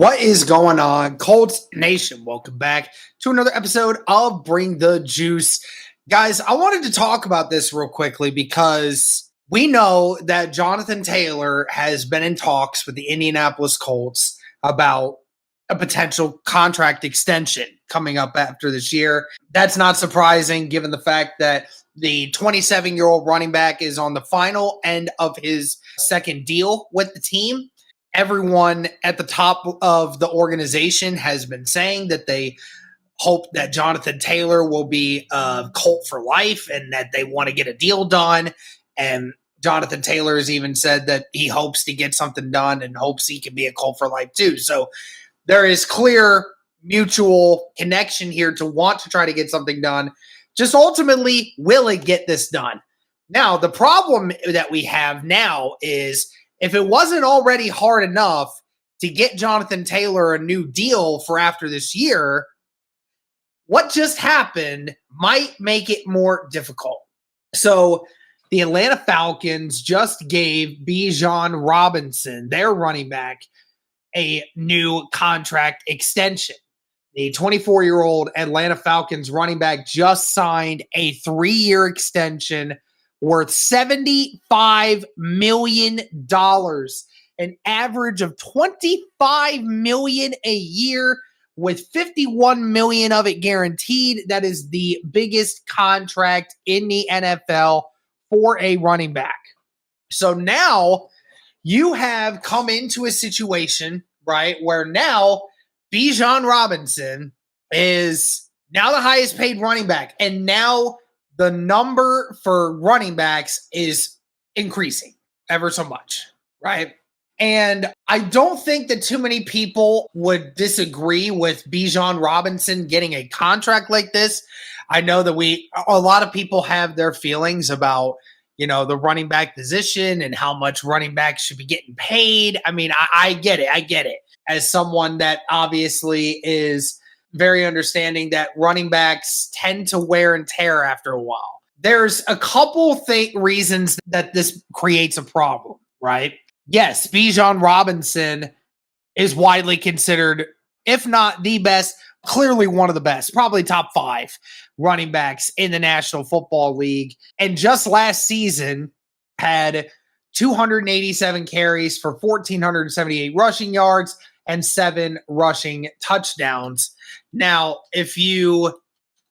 What is going on, Colts Nation? Welcome back to another episode of Bring the Juice. Guys, I wanted to talk about this real quickly because we know that Jonathan Taylor has been in talks with the Indianapolis Colts about a potential contract extension coming up after this year. That's not surprising given the fact that the 27-year-old running back is on the final end of his second deal with the team. Everyone at the top of the organization has been saying that they hope that Jonathan Taylor will be a Colt for life and that they want to get a deal done. And Jonathan Taylor has even said that he hopes to get something done and hopes he can be a Colt for life too. So there is clear mutual connection here to want to try to get something done. Just ultimately, will it get this done? Now, the problem that we have now is if it wasn't already hard enough to get Jonathan Taylor a new deal for after this year, what just happened might make it more difficult. So the Atlanta Falcons just gave Bijan Robinson, their running back, a new contract extension. The 24-year-old Atlanta Falcons running back just signed a 3-year extension worth $75 million, an average of $25 million a year with $51 million of it guaranteed. That is the biggest contract in the NFL for a running back. So now you have come into a situation, right, where now Bijan Robinson is now the highest paid running back, and now the number for running backs is increasing ever so much, right? And I don't think that too many people would disagree with Bijan Robinson getting a contract like this. I know that a lot of people have their feelings about, the running back position and how much running backs should be getting paid. I mean, I get it. I get it. As someone that obviously is very understanding that running backs tend to wear and tear after a while. There's a couple reasons that this creates a problem, right? Yes, Bijan Robinson is widely considered, if not the best, clearly one of the best, probably top 5 running backs in the National Football League. And just last season had 287 carries for 1,478 rushing yards and 7 rushing touchdowns. Now, if you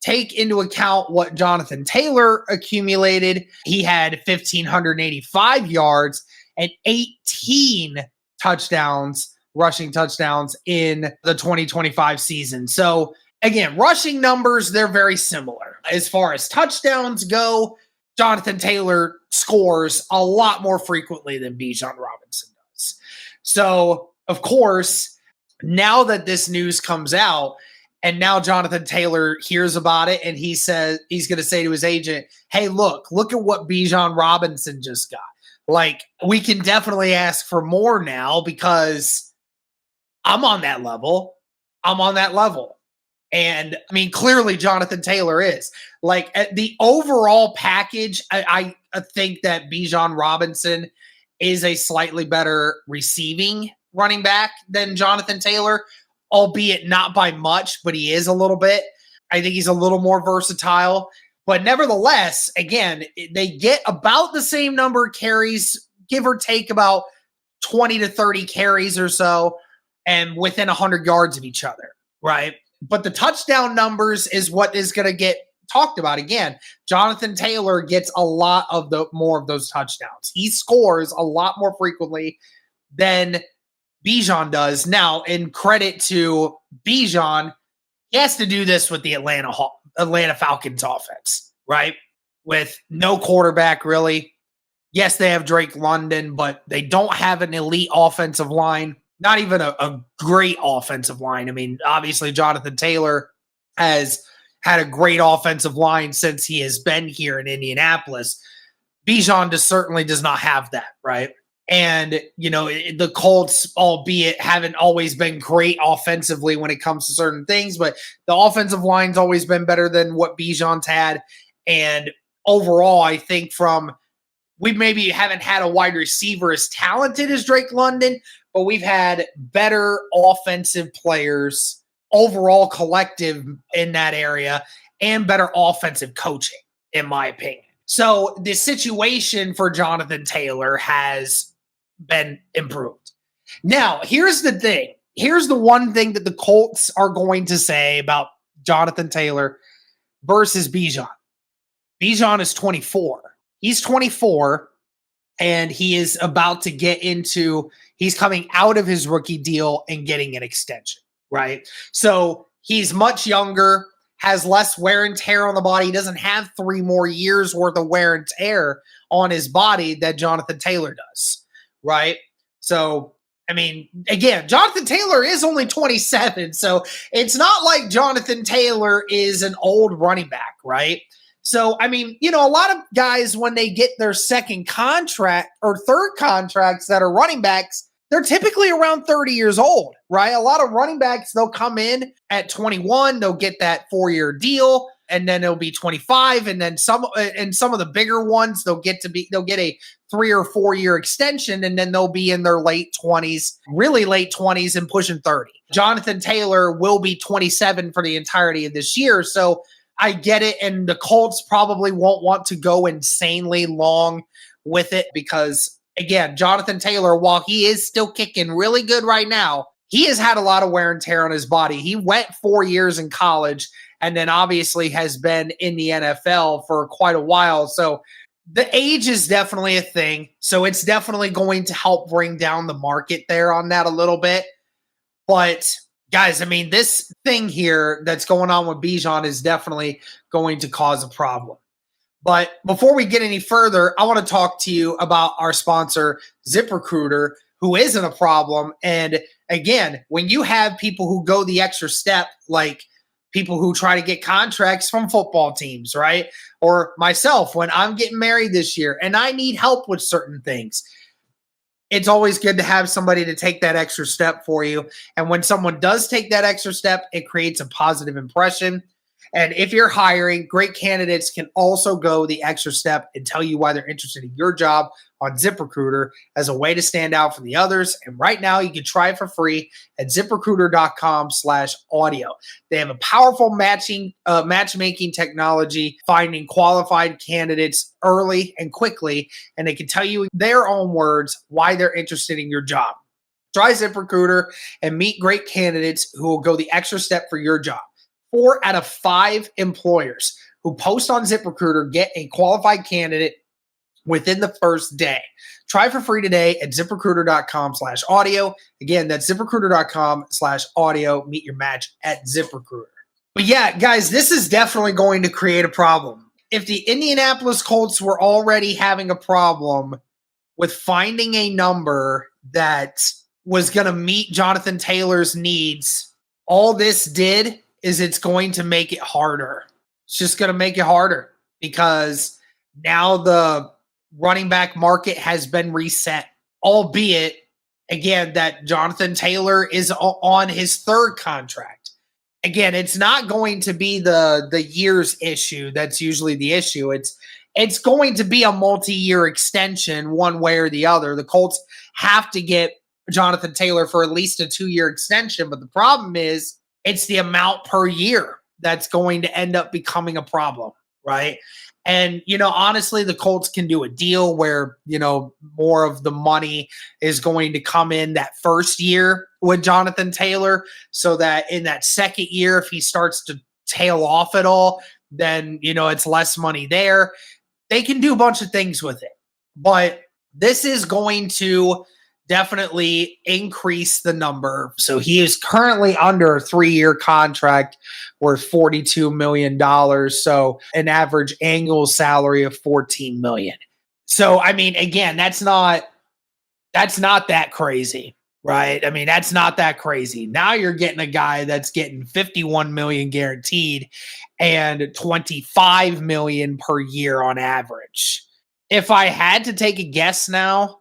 take into account what Jonathan Taylor accumulated, he had 1,585 yards and 18 touchdowns, rushing touchdowns in the 2025 season. So again, rushing numbers, they're very similar. As far as touchdowns go, Jonathan Taylor scores a lot more frequently than Bijan Robinson does. So, of course, now that this news comes out, and now Jonathan Taylor hears about it, and he says he's going to say to his agent, hey, look at what Bijan Robinson just got. Like, we can definitely ask for more now because I'm on that level. And, I mean, clearly Jonathan Taylor is. Like, at the overall package, I think that Bijan Robinson is a slightly better receiving running back than Jonathan Taylor, albeit not by much, but he is a little bit. I think he's a little more versatile. But nevertheless, again, they get about the same number of carries, give or take about 20 to 30 carries or so, and within 100 yards of each other, right? But the touchdown numbers is what is going to get talked about. Again, Jonathan Taylor gets a lot of more of those touchdowns. He scores a lot more frequently than Bijan does. Now, in credit to Bijan, he has to do this with the Atlanta Falcons offense, right? With no quarterback, really. Yes, they have Drake London, but they don't have an elite offensive line, not even a great offensive line. I mean, obviously, Jonathan Taylor has had a great offensive line since he has been here in Indianapolis. Bijan certainly does not have that, right? And, the Colts, albeit haven't always been great offensively when it comes to certain things, but the offensive line's always been better than what Bijan's had. And overall, I think we maybe haven't had a wide receiver as talented as Drake London, but we've had better offensive players, overall collective in that area, and better offensive coaching, in my opinion. So the situation for Jonathan Taylor has been improved. Now, here's the thing. Here's the one thing that the Colts are going to say about Jonathan Taylor versus Bijan. Bijan is 24. He's 24, and he is about to he's coming out of his rookie deal and getting an extension, right? So he's much younger, has less wear and tear on the body. He doesn't have 3 more years worth of wear and tear on his body that Jonathan Taylor does, right? So, I mean, again, Jonathan Taylor is only 27, so it's not like Jonathan Taylor is an old running back, right? So, I mean, a lot of guys, when they get their second contract or third contracts that are running backs, they're typically around 30 years old, right? A lot of running backs, they'll come in at 21, they'll get that 4-year deal, and then it'll be 25, and then some of the bigger ones, they'll get a 3 or 4 year extension, and then they'll be in their late 20s, really late 20s, and pushing 30. Jonathan Taylor will be 27 for the entirety of this year, so I get it, and the Colts probably won't want to go insanely long with it because, again, Jonathan Taylor, while he is still kicking really good right now, he has had a lot of wear and tear on his body. He went 4 years in college and then obviously has been in the NFL for quite a while. So the age is definitely a thing. So it's definitely going to help bring down the market there on that a little bit. But guys, I mean, this thing here that's going on with Bijan is definitely going to cause a problem. But before we get any further, I want to talk to you about our sponsor, ZipRecruiter, who isn't a problem. And again, when you have people who go the extra step, like people who try to get contracts from football teams, right? Or myself, when I'm getting married this year and I need help with certain things, it's always good to have somebody to take that extra step for you. And when someone does take that extra step, it creates a positive impression. And if you're hiring, great candidates can also go the extra step and tell you why they're interested in your job on ZipRecruiter as a way to stand out from the others. And right now you can try it for free at ZipRecruiter.com/audio. They have a powerful matchmaking technology, finding qualified candidates early and quickly, and they can tell you in their own words why they're interested in your job. Try ZipRecruiter and meet great candidates who will go the extra step for your job. 4 out of 5 employers who post on ZipRecruiter get a qualified candidate within the first day. Try for free today at ZipRecruiter.com/audio. Again, that's ZipRecruiter.com/audio. Meet your match at ZipRecruiter. But yeah, guys, this is definitely going to create a problem. If the Indianapolis Colts were already having a problem with finding a number that was going to meet Jonathan Taylor's needs, all this did is it's going to make it harder. It's just going to make it harder because now the running back market has been reset, albeit, again, that Jonathan Taylor is on his 3rd contract. Again, it's not going to be the years issue that's usually the issue. It's going to be a multi-year extension one way or the other. The Colts have to get Jonathan Taylor for at least a 2-year extension, but the problem is it's the amount per year that's going to end up becoming a problem, right? And, honestly, the Colts can do a deal where, more of the money is going to come in that first year with Jonathan Taylor so that in that second year, if he starts to tail off at all, then, it's less money there. They can do a bunch of things with it. But this is going to definitely increase the number. So he is currently under a 3-year contract worth $42 million. So an average annual salary of $14 million. So, I mean, again, that's not that crazy, right? I mean, that's not that crazy. Now you're getting a guy that's getting $51 million guaranteed and $25 million per year on average. If I had to take a guess now,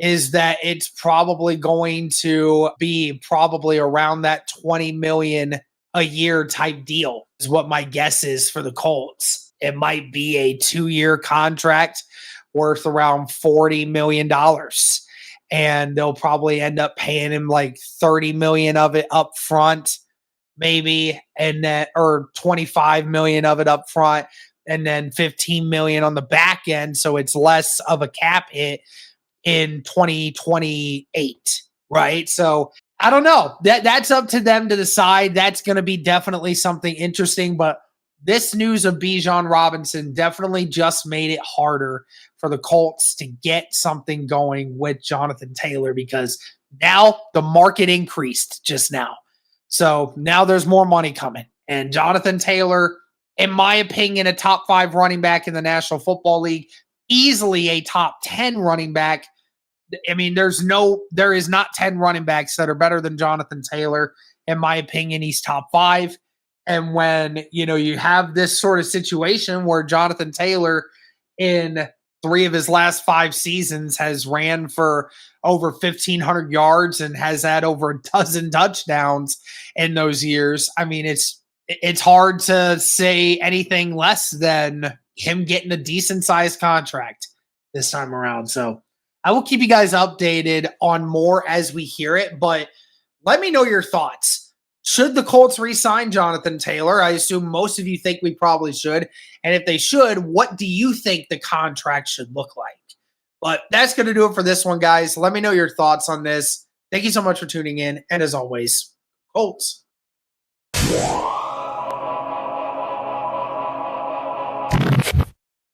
is that it's probably going to be around that $20 million a year type deal is what my guess is for the Colts. It might be a 2-year contract worth around $40 million. and they'll probably end up paying him like 30 million of it up front, maybe, and then or 25 million of it up front, and then 15 million on the back end, so it's less of a cap hit in 2028, right? So I don't know. That's up to them to decide. That's going to be definitely something interesting, but this news of Bijan Robinson definitely just made it harder for the Colts to get something going with Jonathan Taylor, because now the market increased just now. So now there's more money coming. And Jonathan Taylor, in my opinion, a top 5 running back in the National Football League, easily a top 10 running back. I mean, there is not 10 running backs that are better than Jonathan Taylor. In my opinion, he's top 5. And when, you have this sort of situation where Jonathan Taylor in 3 of his last 5 seasons has ran for over 1,500 yards and has had over a dozen touchdowns in those years, I mean, it's hard to say anything less than him getting a decent sized contract this time around. So I will keep you guys updated on more as we hear it, but let me know your thoughts. Should the Colts re-sign Jonathan Taylor? I assume most of you think we probably should. And if they should, what do you think the contract should look like? But that's going to do it for this one, guys. Let me know your thoughts on this. Thank you so much for tuning in. And as always, Colts.